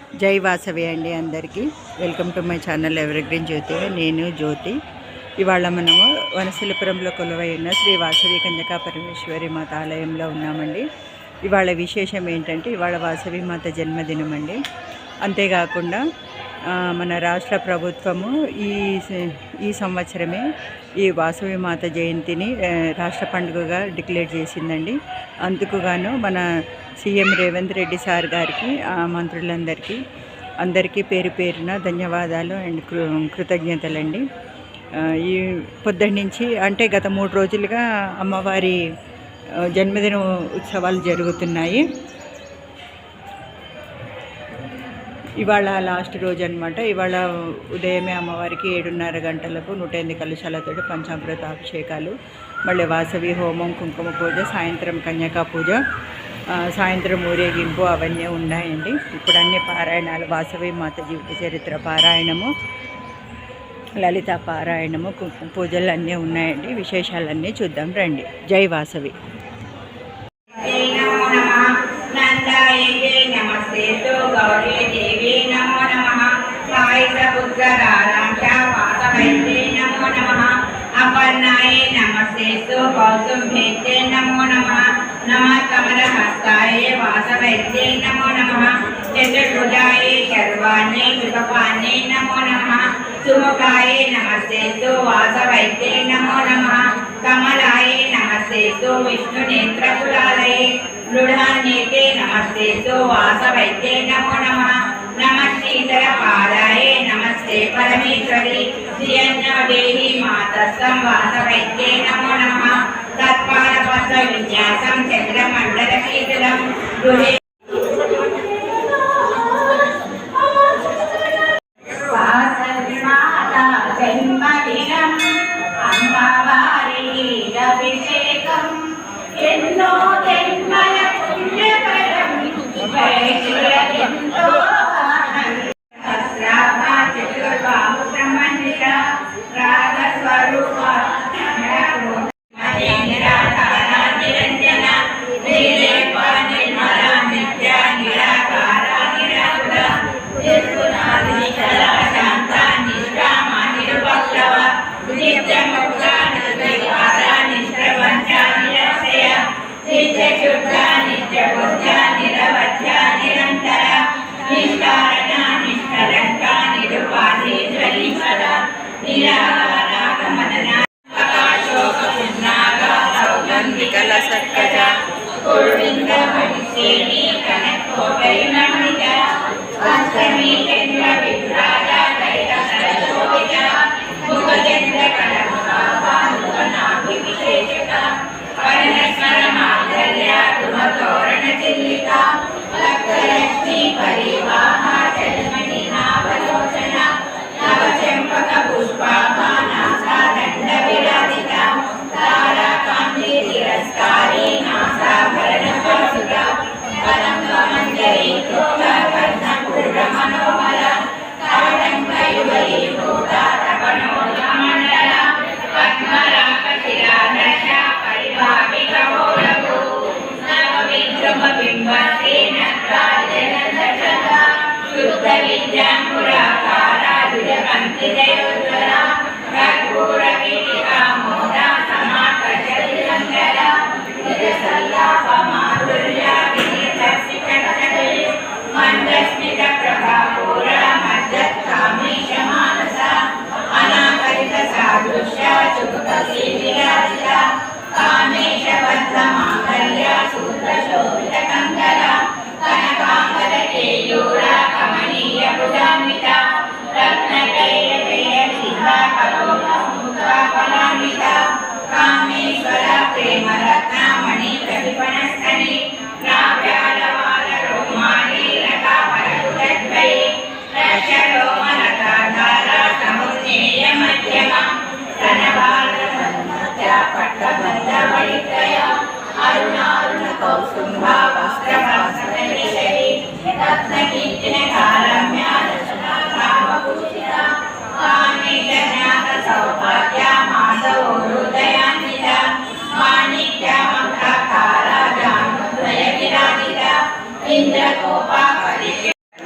జై వాసవి అండి అందరికీ. Welcome to my channel evergreen Jyothi. నేను జ్యోతి. ఇవాళ మనము వనశిలపురంలో కొలువై ఉన్న శ్రీ వాసవి కన్యకా పరమేశ్వరి మాత ఆలయంలో ఉన్నామండి. ఇవాళ విశేషం ఏంటంటే ఇవాళ వాసవి మాత జన్మదినం అండి. అంతేకాకుండా మన రాష్ట్ర ప్రభుత్వము ఈ సంవత్సరమే ఈ వాసవి మాత జయంతిని రాష్ట్ర పండుగగా డిక్లేర్ చేసిందండి. అందుకుగాను మన సీఎం రేవంత్ రెడ్డి సార్ గారికి మంత్రులందరికీ పేరు పేరున ధన్యవాదాలు అండ్ కృతజ్ఞతలండి. ఈ పొద్దున్న నుంచి అంటే గత 3 రోజులుగా అమ్మవారి జన్మదిన ఉత్సవాలు జరుగుతున్నాయి. ఇవాళ లాస్ట్ రోజు అనమాట. ఇవాళ ఉదయమే అమ్మవారికి 7:30 గంటలకు 108 కలశాలతో పంచామృత అభిషేకాలు, మళ్ళీ వాసవి హోమం, కుంకుమ పూజ, సాయంత్రం కన్యకా పూజ, సాయంత్రం ఊరేగింపు అవన్నీ ఉన్నాయండి. ఇప్పుడు అన్ని పారాయణాలు, వాసవి మాత జీవిత చరిత్ర పారాయణము, లలిత పారాయణము, కుంకుమ పూజలు అన్నీ ఉన్నాయండి. విశేషాలన్నీ చూద్దాం రండి. జై వాసవి. अपर्णाय नमस्तेस्तु कौसुम्भेत्ये नमो नमः नमः कमलहस्ताय वासवैद्ये नमो नमः चतुर्भुजाय शर्वाण्ये सुखपान्ये नमो नमः सुमुखाय नमस्तेस्तु वासवैद्ये नमो नमः कमलाय नमस्तेस्तु विष्णुनेत्रकुलालये मृडान्येते नमस्तेस्तु वासवैद्ये नमो नमः नमः शीतलपादाय नमस्ते परमेश्वरी श्रियन्नदेहि मातस्तं वासवैद्ये नमो नमः तत्पादपद्मविन्यासं चन्द्रमण्डलशीतलं गृहे वासविमाता जन्मदिनम् अम्बवारी अभिषेकम् एन्नो जन्मल पुण्यकरं वैश्वरयन्तो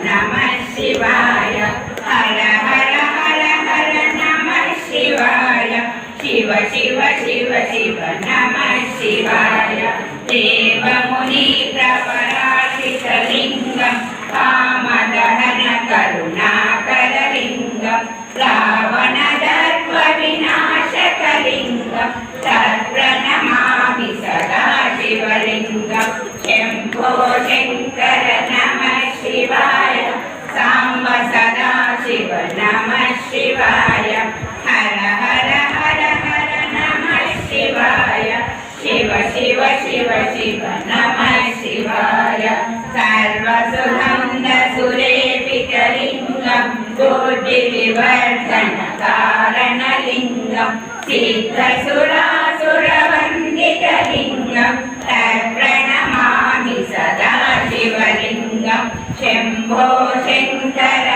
Namaste. शिव नमः शिवाय देवमुनि प्रपरार्चितलिङ्गं कामदहन करुणाकरलिङ्गं रावणदर्पविनाशकलिङ्गं तत्प्रणमामि सदा शिवलिङ्गं शम्भो शङ्कर नमः शिवाय साम्ब सदा शिव नमः शिवाय हर हर हर हर नमः शिवाय शिव शिव शिव शिव नमः शिवाय सर्वसुगन्धसुरेपितलिङ्गं बुद्धिविवर्धनकारणलिङ्गं सिद्धसुरासुरवन्दितलिङ्गं तत्प्रणमामि सदा शिवलिङ्गं शम्भो शङ्कर